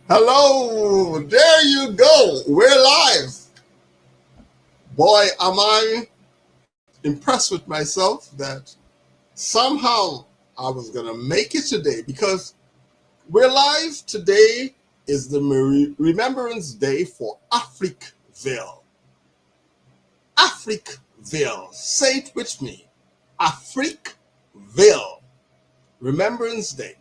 Hello, there you go. We're live. Boy, am I impressed with myself that somehow I was going to make it today because we're live. Today is the Remembrance Day for Africville. Africville. Say it with me. Africville. Remembrance Day.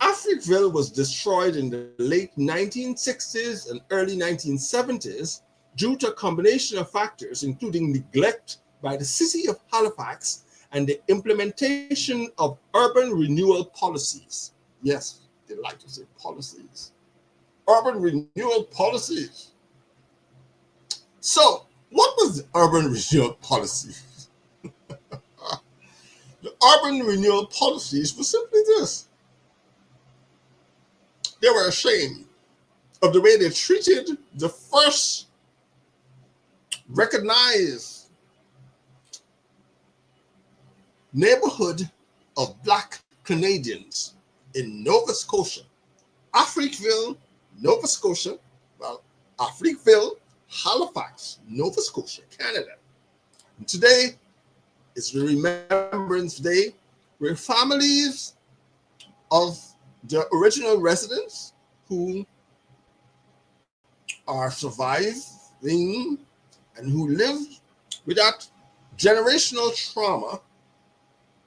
Africville was destroyed in the late 1960s and early 1970s due to a combination of factors, including neglect by the city of Halifax and the implementation of urban renewal policies. Yes, they like to say policies. Urban renewal policies. So, what was the urban renewal policy? The urban renewal policies were simply this. They were ashamed of the way they treated the first recognized neighborhood of Black Canadians in Nova Scotia. Africville, Nova Scotia, Africville, Halifax, Nova Scotia, Canada. And today is the Remembrance Day, where families of the original residents who are surviving and who lived with that generational trauma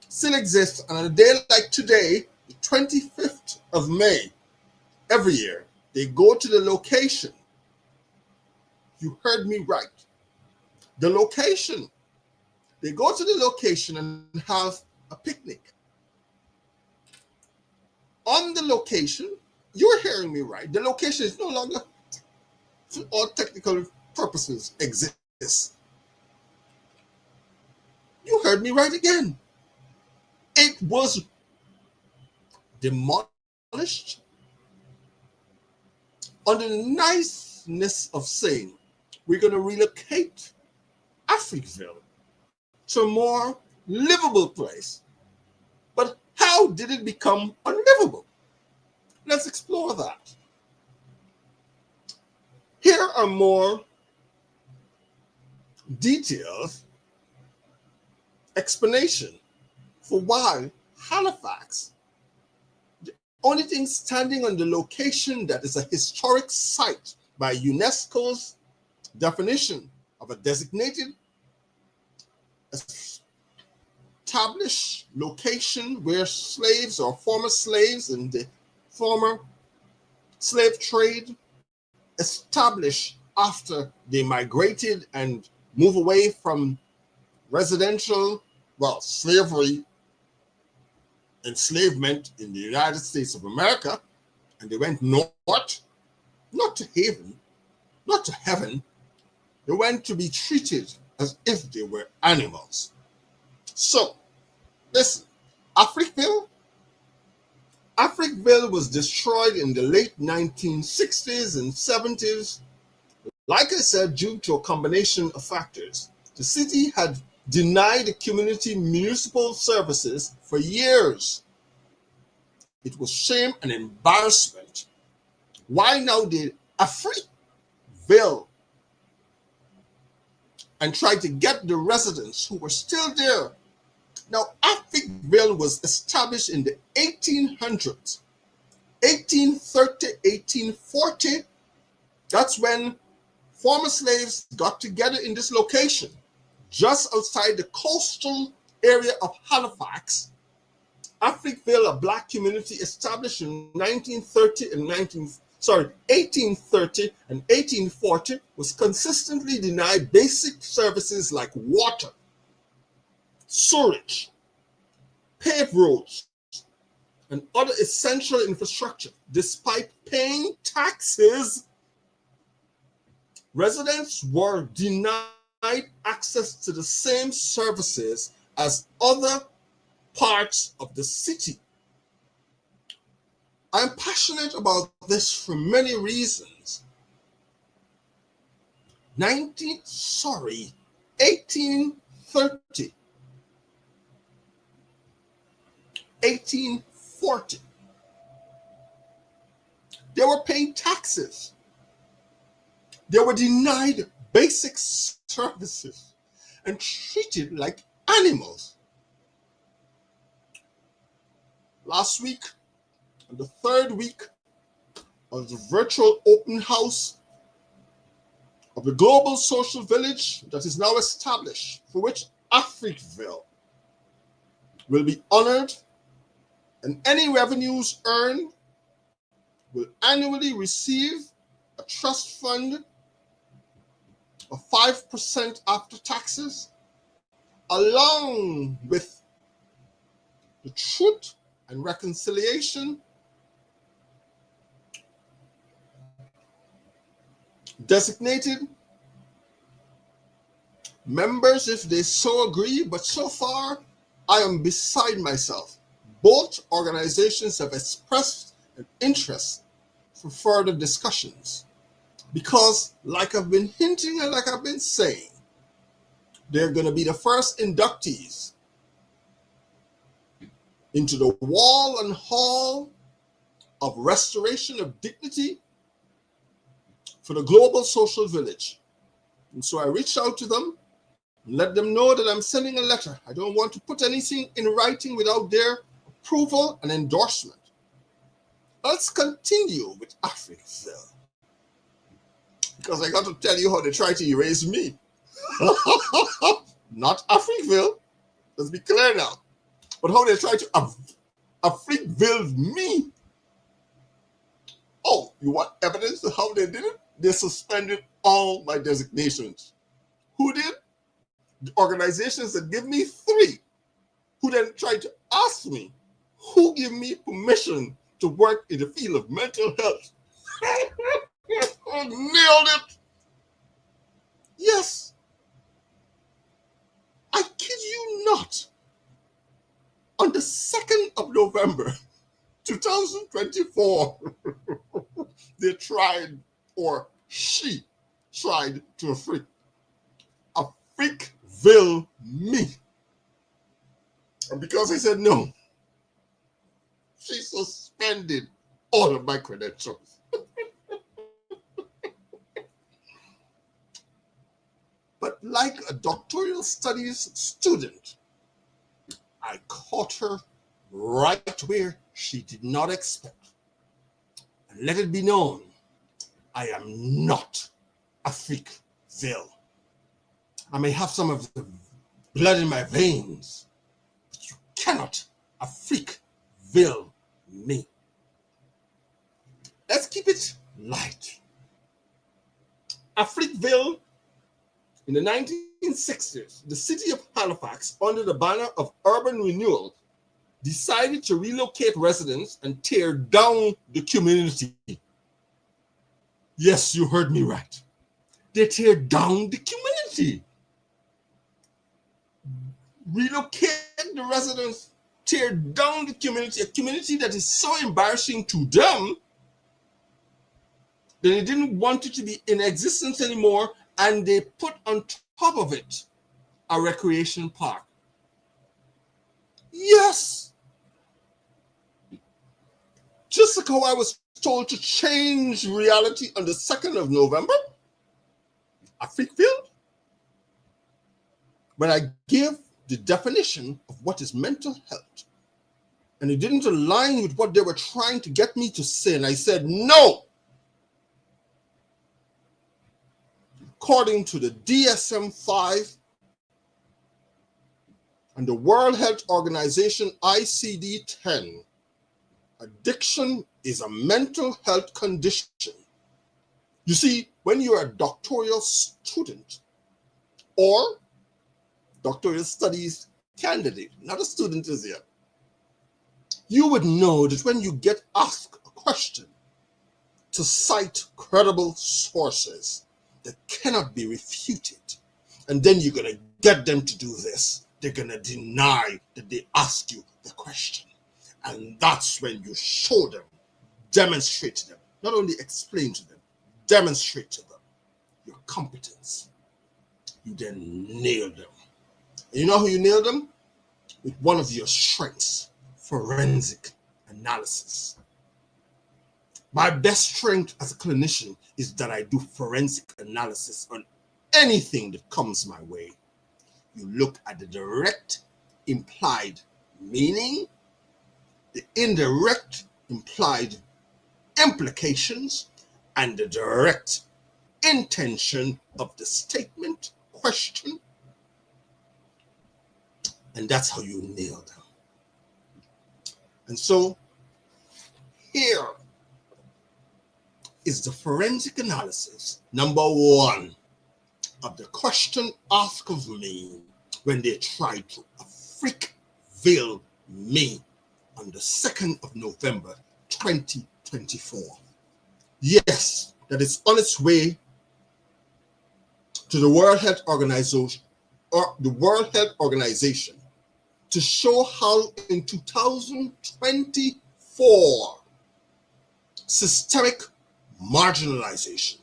still exists. And on a day like today, the 25th of May, every year, they go to the location. You heard me right. The location. They go to the location and have a picnic. On the location, you're hearing me right. The location is no longer, for all technical purposes, exists. You heard me right again. It was demolished under the niceness of saying, we're going to relocate Africville to a more livable place. But how did it become unlivable? Let's explore that. Here are more detailed explanation for why Halifax, the only thing standing on the location that is a historic site by UNESCO's definition of a designated established location where slaves or former slaves in the former slave trade established after they migrated and move away from residential, slavery, enslavement in the United States of America, and they went north, not to heaven, they went to be treated as if they were animals. So, listen, Africville was destroyed in the late 1960s and 70s, like I said, due to a combination of factors. The city had denied the community municipal services for years. It was shame and embarrassment. Why now did Africville and try to get the residents who were still there? Now, Africville was established in the 1800s, 1830, 1840. That's when former slaves got together in this location, just outside the coastal area of Halifax. Africville, a Black community established in 1830 and 1840, was consistently denied basic services like water, sewage, paved roads, and other essential infrastructure. Despite paying taxes, residents were denied access to the same services as other parts of the city. I'm passionate about this for many reasons. 1830, 1840. They were paying taxes. They were denied basic services and treated like animals. Last week, on the third week of the virtual open house of the global social village that is now established, for which Africville will be honored, and any revenues earned will annually receive a trust fund of 5% after taxes, along with the Truth and Reconciliation designated members if they so agree, but so far I am beside myself. Both organizations have expressed an interest for further discussions because, like I've been hinting and like I've been saying, they're going to be the first inductees into the wall and hall of restoration of dignity for the global social village. And so I reached out to them and let them know that I'm sending a letter. I don't want to put anything in writing without their approval and endorsement. Let's continue with Africville, because I got to tell you how they try to erase me. Not Africville, let's be clear now, but how they try to Africville me. Oh, you want evidence of how they did it? They suspended all my designations. Who did? The organizations that give me 3, who then tried to ask me, who give me permission to work in the field of mental health? Nailed it. Yes. I kid you not. On the 2nd of November, 2024, they tried, or she tried to Africville me. And because I said no, she suspended all of my credentials. But like a doctoral studies student, I caught her right where she did not expect. And let it be known, I am not Africville. I may have some of the blood in my veins, but you cannot Africville me. Let's keep it light. Africville, in the 1960s, the city of Halifax, under the banner of urban renewal, decided to relocate residents and tear down the community. Yes, you heard me right. They tear down the community. Relocate the residents, tear down the community, a community that is so embarrassing to them that they didn't want it to be in existence anymore, and they put on top of it a recreation park. Yes. Just like how I was told to change reality on the 2nd of November, Africville, when I give the definition of what is mental health, and it didn't align with what they were trying to get me to say, and I said no. According to the DSM-5 and the World Health Organization ICD-10, addiction is a mental health condition. You see, when you're a doctoral student or doctoral studies candidate, not a student as yet, you would know that when you get asked a question, to cite credible sources that cannot be refuted, and then you're going to get them to do this. They're going to deny that they asked you the question. And that's when you show them, demonstrate to them, not only explain to them, demonstrate to them your competence. You then nail them. And you know how you nail them? With one of your strengths, forensic analysis. My best strength as a clinician is that I do forensic analysis on anything that comes my way. You look at the direct implied meaning, the indirect implied implications, and the direct intention of the statement, question, and that's how you nail them. And so here is the forensic analysis, number one, of the question asked of me when they tried to Africville me on the 2nd of November 2024. Yes, that is on its way to the World Health Organization to show how in 2024 systemic marginalization,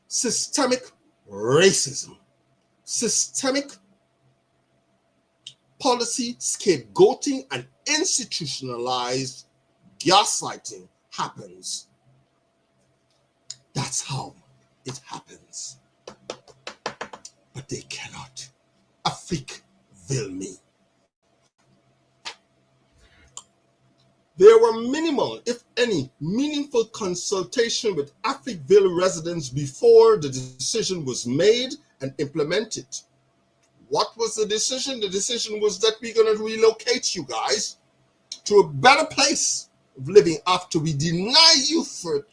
systemic racism, systemic policy scapegoating, and institutionalized gaslighting happens. That's how it happens. But they cannot Africville me. There were minimal, if any, meaningful consultation with Africville residents before the decision was made and implemented. What was the decision? The decision was that we're going to relocate you guys to a better place of living after we deny you for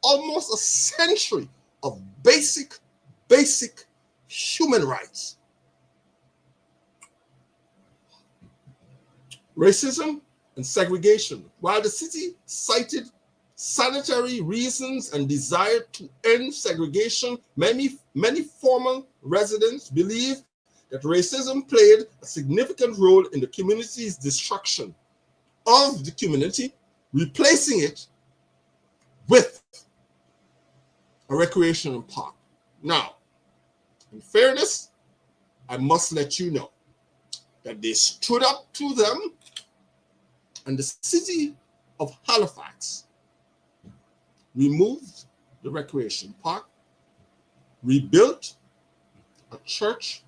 almost a century of basic human rights. Racism and segregation. While the city cited sanitary reasons and desire to end segregation, many former residents believe that racism played a significant role in the community's destruction of the community, replacing it with a recreational park. Now, in fairness, I must let you know that they stood up to them, and the city of Halifax removed the recreation park, rebuilt a church,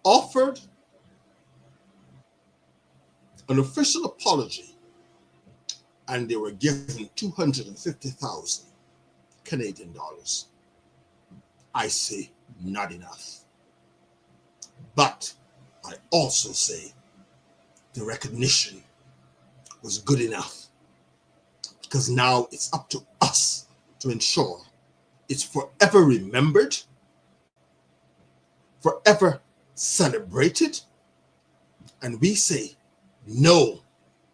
offered an official apology, and they were given 250,000 Canadian dollars. I say not enough. But I also say the recognition was good enough, because now it's up to us to ensure it's forever remembered, forever celebrated, and we say no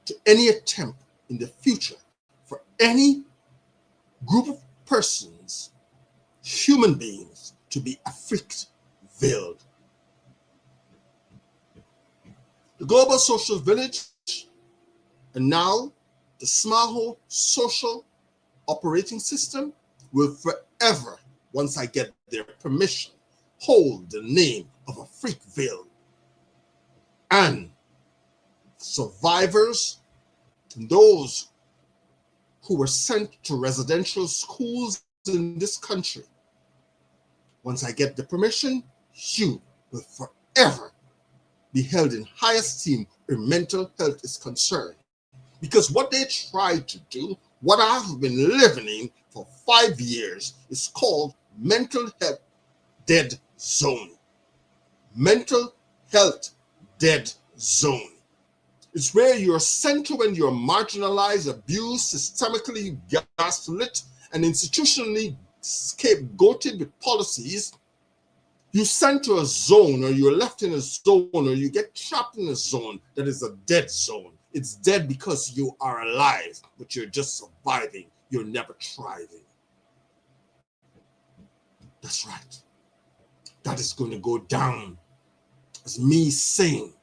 to any attempt in the future for any group of persons, human beings, to be Africville. The Global Social Village, and now the Smaho Social Operating System, will forever, once I get their permission, hold the name of Africville. And survivors, those who were sent to residential schools in this country, once I get the permission, you will forever be held in high esteem where mental health is concerned. Because what they tried to do, what I've been living in for 5 years, is called mental health dead zone. Mental health dead zone. It's where you're sent to when you're marginalized, abused, systemically gaslit, and institutionally scapegoated with policies. You're sent to a zone, or you're left in a zone, or you get trapped in a zone that is a dead zone. It's dead because you are alive, but you're just surviving. You're never thriving. That's right. That is going to go down as me saying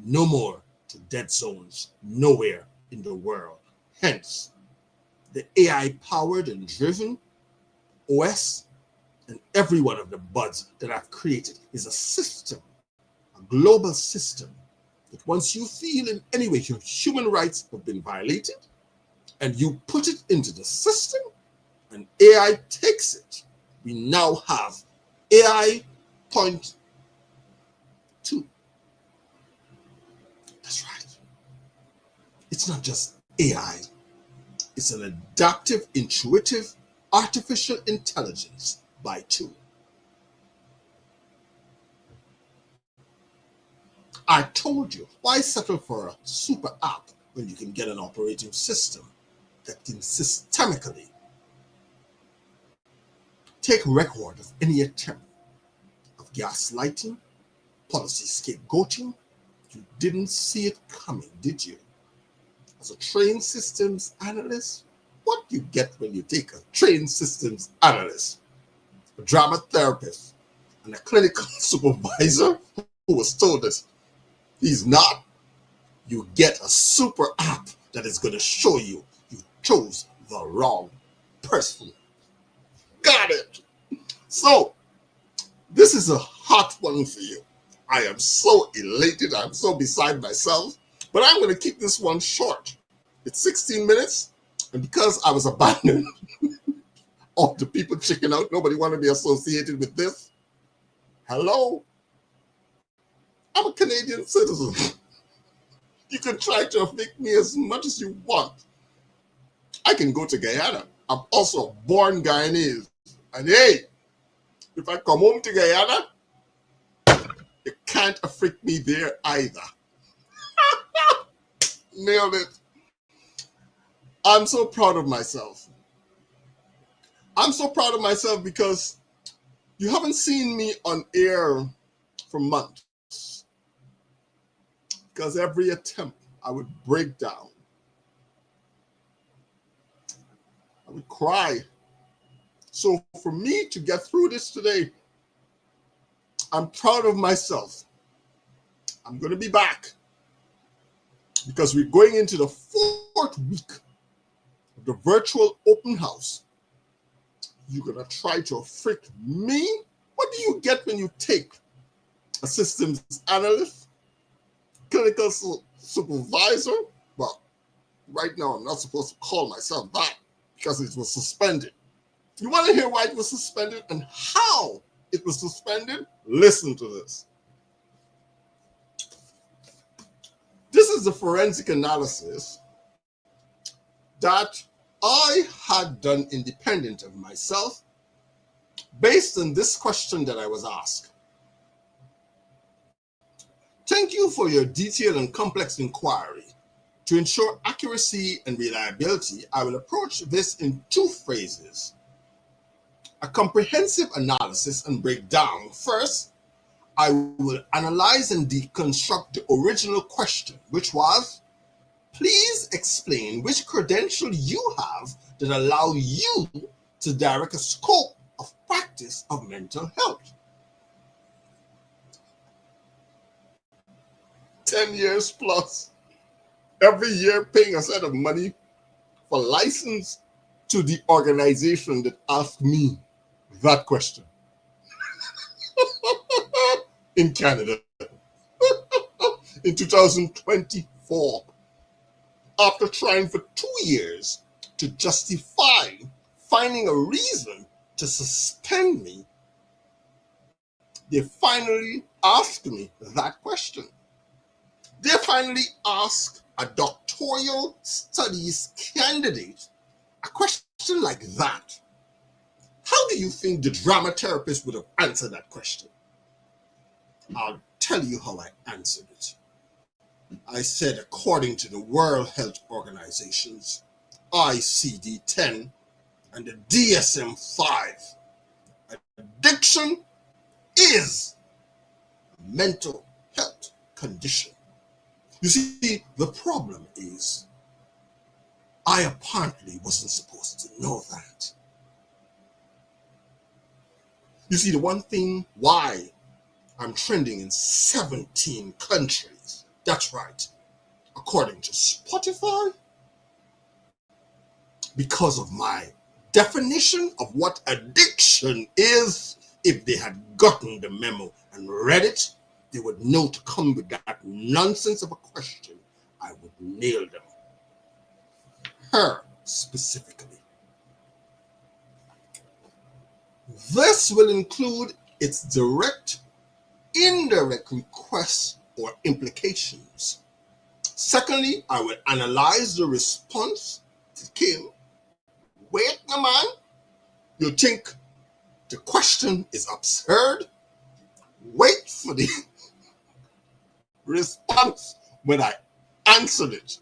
no more to dead zones nowhere in the world. Hence, the AI-powered and driven OS and every one of the buds that I've created is a system, a global system, that once you feel in any way your human rights have been violated, and you put it into the system, and AI takes it. We now have AI point 2. That's right. It's not just AI. It's an adaptive, intuitive, artificial intelligence by 2. I told you, why settle for a super app when you can get an operating system that can systemically take record of any attempt of gaslighting, policy scapegoating? You didn't see it coming, did you? As a trained systems analyst, what do you get when you take a trained systems analyst, a drama therapist, and a clinical supervisor who was told that he's not? You get a super app that is going to show you you chose the wrong person. Got it. So, this is a hot one for you. I am so elated. I'm so beside myself. But I'm going to keep this one short. It's 16 minutes. And because I was abandoned, all the people checking out, nobody wanted to be associated with this. Hello? I'm a Canadian citizen. You can try to afflict me as much as you want. I can go to Guyana. I'm also a born Guyanese. And hey, if I come home to Guyana, you can't afflict me there either. Nailed it. I'm so proud of myself. I'm so proud of myself because you haven't seen me on air for months. Because every attempt I would break down. I would cry. So for me to get through this today, I'm proud of myself. I'm going to be back because we're going into the 4th week of the virtual open house. You're going to try to afflict me? What do you get when you take a systems analyst, clinical supervisor? Well, right now I'm not supposed to call myself that because it was suspended. You want to hear why it was suspended and how it was suspended? Listen to this. This is the forensic analysis that I had done independent of myself based on this question that I was asked. Thank you for your detailed and complex inquiry. To ensure accuracy and reliability, I will approach this in 2 phases. A comprehensive analysis and breakdown. First, I will analyze and deconstruct the original question, which was, please explain which credential you have that allow you to direct a scope of practice of mental health. 10 years plus, every year paying a set of money for license to the organization that asked me that question. In Canada in 2024, after trying for 2 years to justify finding a reason to suspend me, they finally asked me that question. They finally asked a doctoral studies candidate a question like that. How do you think the drama therapist would have answered that question? I'll tell you how I answered it. I said, according to the World Health Organization's ICD-10 and the DSM-5, addiction is a mental health condition. You see, the problem is I apparently wasn't supposed to know that. You see, the one thing why I'm trending in 17 countries, that's right, according to Spotify, because of my definition of what addiction is. If they had gotten the memo and read it, they would know to come with that nonsense of a question. I would nail them. her specifically. This will include its direct, indirect requests or implications. Secondly, I will analyze the response that came. Wait, no man, you think the question is absurd? Wait for the response when I answered it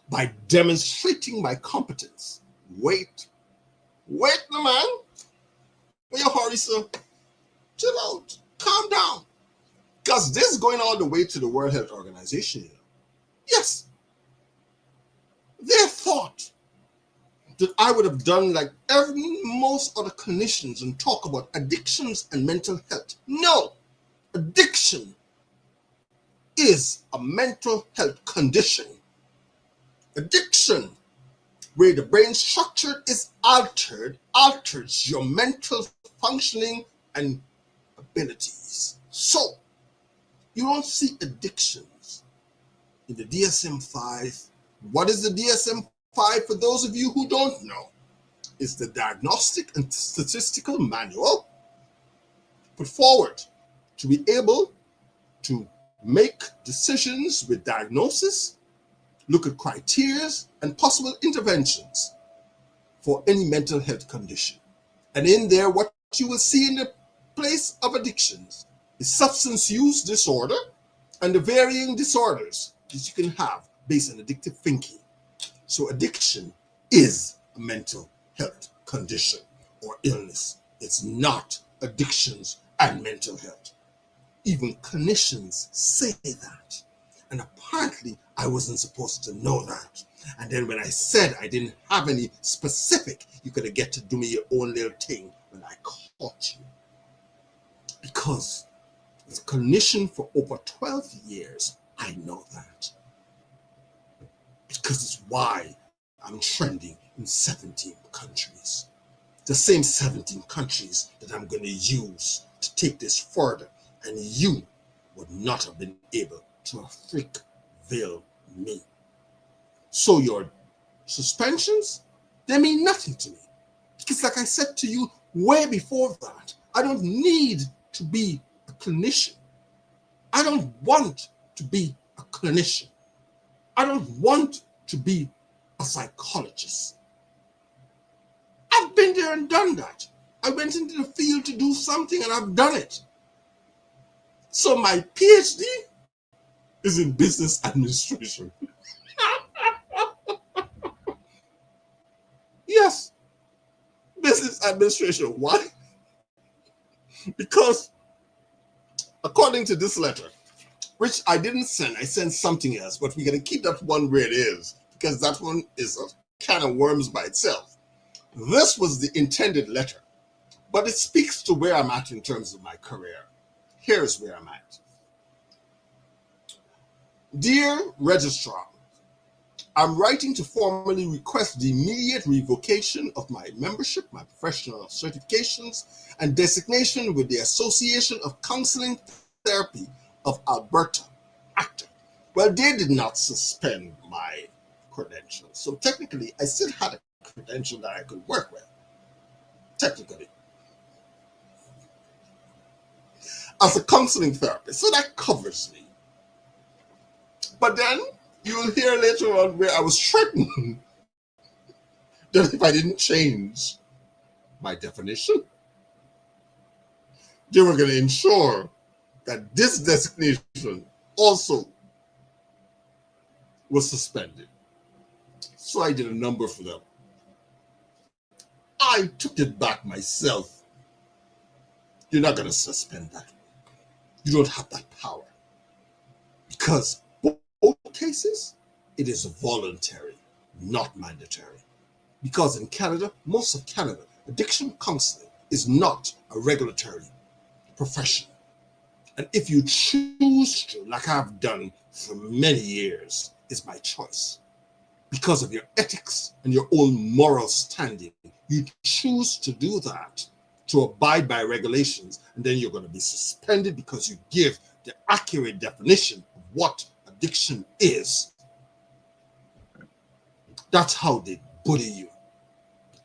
by demonstrating my competence. Wait, no man. When you hurry, sir, chill out, calm down. Because this is going all the way to the World Health Organization. Yes, they thought that I would have done like most other clinicians and talk about addictions and mental health. No, addiction is a mental health condition. Addiction, where the brain structure is altered, alters your mental functioning and abilities. So, you don't see addictions in the DSM-5. What is the DSM-5 for those of you who don't know? It's the Diagnostic and Statistical Manual put forward to be able to make decisions with diagnosis, look at criteria and possible interventions for any mental health condition. And in there, what you will see in the place of addictions is substance use disorder and the varying disorders that you can have based on addictive thinking. So addiction is a mental health condition or illness. It's not addictions and mental health. Even clinicians say that. And apparently I wasn't supposed to know that. And then when I said I didn't have any specific, you could have get to do me your own little thing when I caught you. Because as a clinician for over 12 years, I know that. Because it's why I'm trending in 17 countries. The same 17 countries that I'm going to use to take this further. And you would not have been able to Africville me. So your suspensions, they mean nothing to me. Because like I said to you way before that, I don't need to be a clinician. I don't want to be a clinician. I don't want to be a psychologist. I've been there and done that. I went into the field to do something and I've done it. So my PhD is in business administration. Yes, business administration. Why? Because according to this letter, which I didn't send, I sent something else, but we're going to keep that one where it is because that one is a can of worms by itself. This was the intended letter, but it speaks to where I'm at in terms of my career. Here's where I'm at. Dear Registrar, I'm writing to formally request the immediate revocation of my membership, my professional certifications, and designation with the Association of Counseling Therapy of Alberta, ACTA. Well, they did not suspend my credentials. So technically, I still had a credential that I could work with. Technically. As a counseling therapist. So that covers me. But then you will hear later on where I was threatened that if I didn't change my definition, they were going to ensure that this designation also was suspended. So I did a number for them. I took it back myself. You're not going to suspend that. You don't have that power. Because both cases, it is voluntary, not mandatory. Because in Canada, most of Canada, addiction counseling is not a regulatory profession. And if you choose to, like I've done for many years, it's my choice. Because of your ethics and your own moral standing, you choose to do that, to abide by regulations, and then you're going to be suspended because you give the accurate definition of what addiction is. That's how they bully you.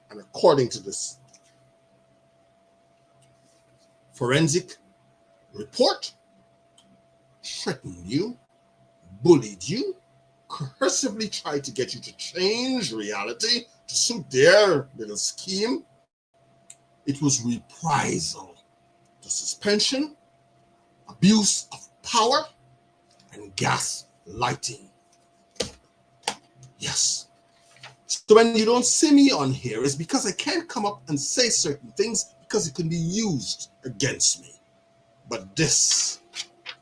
And according to this forensic report, threatened you, bullied you, coercively tried to get you to change reality to suit their little scheme. It was reprisal, the suspension, abuse of power, and gaslighting. Yes. So when you don't see me on here, it's because I can't come up and say certain things because it can be used against me. But this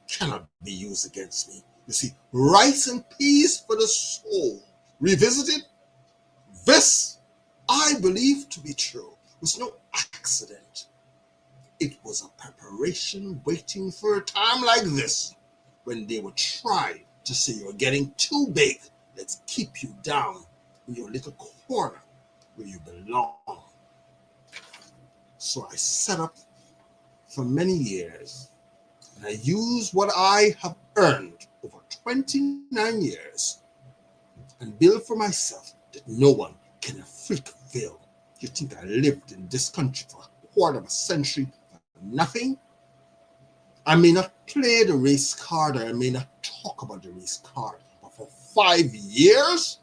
cannot be used against me. You see, rice and peace for the soul. Revisited, this I believe to be true. It was no accident. It was a preparation waiting for a time like this when they would try to say you're getting too big. Let's keep you down in your little corner where you belong. So I set up for many years, and I use what I have earned over 29 years and build for myself that no one can Africville. You think I lived in this country for a quarter of a century for nothing? I may not play the race card, or I may not talk about the race card, but for 5 years,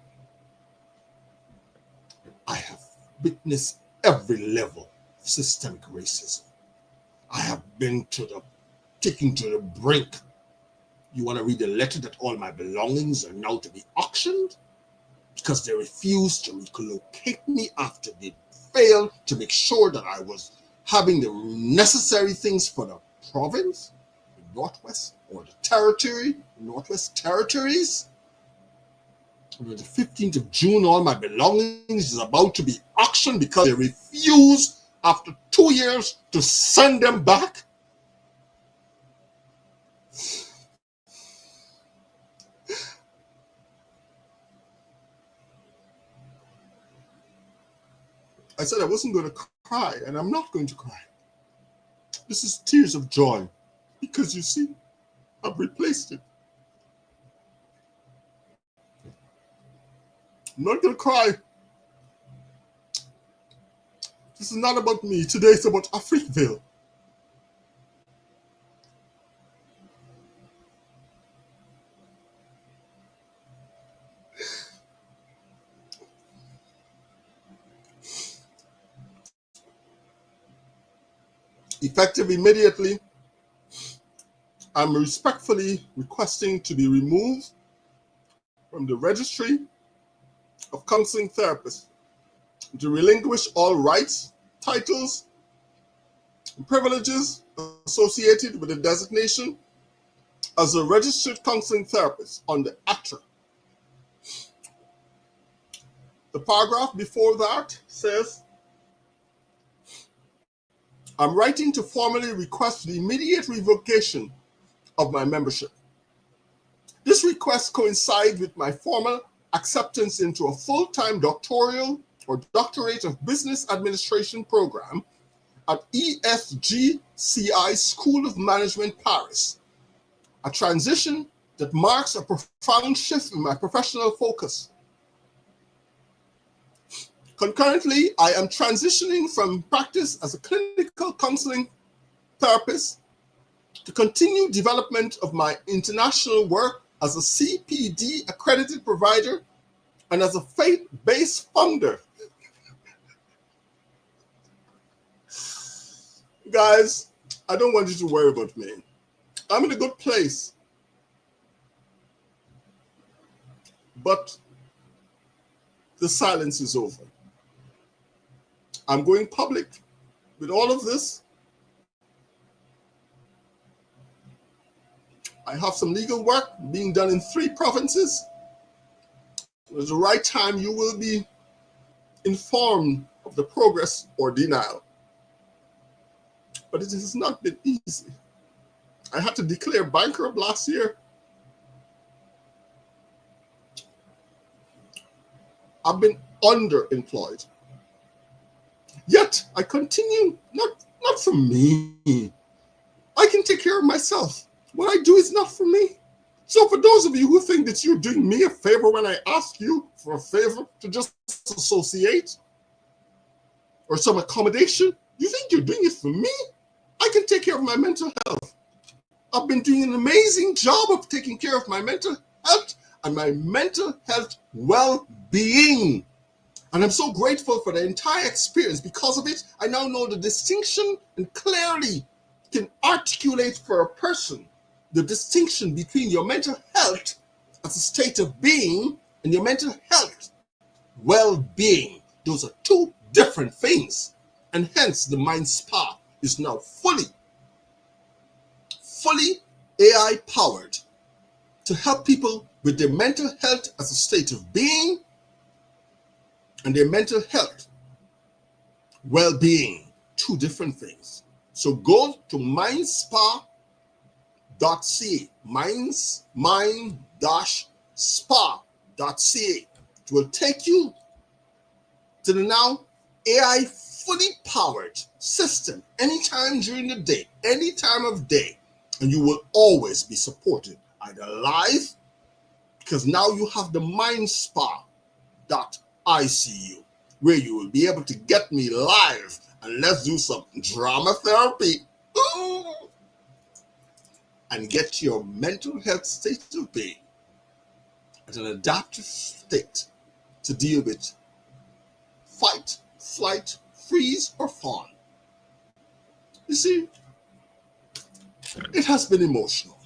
I have witnessed every level of systemic racism. I have been taken to the brink. You want to read the letter that all my belongings are now to be auctioned? Because they refused to relocate me after they failed to make sure that I was having the necessary things for the province, the Northwest, or the territory, Northwest Territories. On the 15th of June, all my belongings is about to be auctioned because they refused after 2 years to send them back. I said I wasn't going to cry, and I'm not going to cry. This is tears of joy, because you see, I've replaced it. I'm not going to cry. This is not about me. Today it's about Africville. Effective immediately, I'm respectfully requesting to be removed from the registry of counseling therapists, to relinquish all rights, titles, and privileges associated with the designation as a registered counseling therapist on the ACTRA. The paragraph before that says, I'm writing to formally request the immediate revocation of my membership. This request coincides with my formal acceptance into a full-time doctoral or doctorate of business administration program at ESGCI School of Management, Paris, a transition that marks a profound shift in my professional focus. Concurrently, I am transitioning from practice as a clinical counseling therapist to continue development of my international work as a CPD accredited provider and as a faith-based founder. Guys, I don't want you to worry about me. I'm in a good place. But the silence is over. I'm going public with all of this. I have some legal work being done in 3 provinces. At the right time, you will be informed of the progress or denial. But it has not been easy. I had to declare bankrupt last year. I've been underemployed. Yet I continue, not for me. I can take care of myself. What I do is not for me. So for those of you who think that you're doing me a favor when I ask you for a favor to just associate or some accommodation, you think you're doing it for me? I can take care of my mental health. I've been doing an amazing job of taking care of my mental health and my mental health well-being. And I'm so grateful for the entire experience. Because of it, I now know the distinction and clearly can articulate for a person the distinction between your mental health as a state of being and your mental health well-being. Those are two different things. And hence the Mind Spa is now fully AI powered to help people with their mental health as a state of being and their mental health well-being. Two different things. So go to mindspa.ca, mind-spa.ca. It will take you to the now AI fully powered system anytime during the day, any time of day, and you will always be supported either live, because now you have the mindspa.icu, where you will be able to get me live and let's do some drama therapy. Ooh. And get your mental health state of being at an adaptive state to deal with fight, flight, freeze, or fawn. You see, it has been emotional.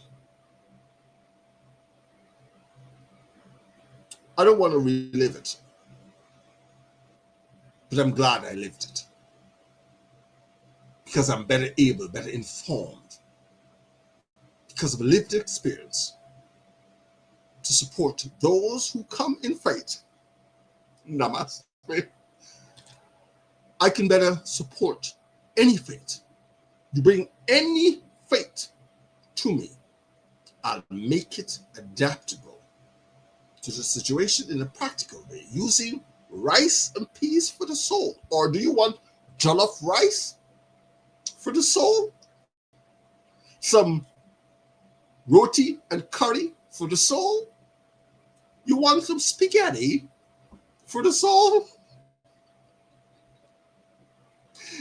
I don't want to relive it, but I'm glad I lived it because I'm better able, better informed, because of a lived experience to support those who come in faith. Namaste. I can better support any faith. You bring any faith to me, I'll make it adaptable to the situation in a practical way, using rice and peas for the soul. Or do you want jollof rice for the soul? Some roti and curry for the soul? You want some spaghetti for the soul?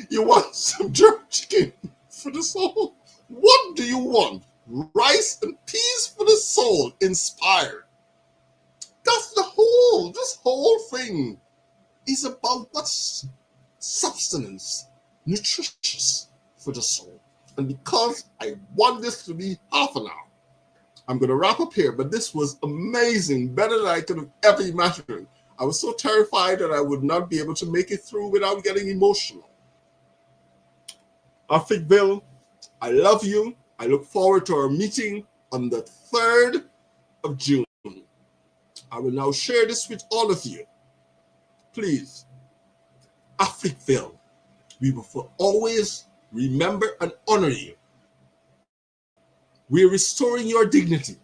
You want some jerk chicken for the soul? What do you want? Rice and peas for the soul inspired. That's this whole thing is about what's sustenance, nutritious for the soul. And because I want this to be half an hour, I'm going to wrap up here, but this was amazing, better than I could have ever imagined. I was so terrified that I would not be able to make it through without getting emotional. Africville, I love you. I look forward to our meeting on the 3rd of June. I will now share this with all of you. Please, Africville, we will always remember and honor you. We are restoring your dignity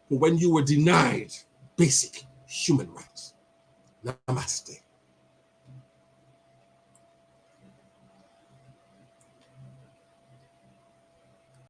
for when you were denied basic human rights. Namaste.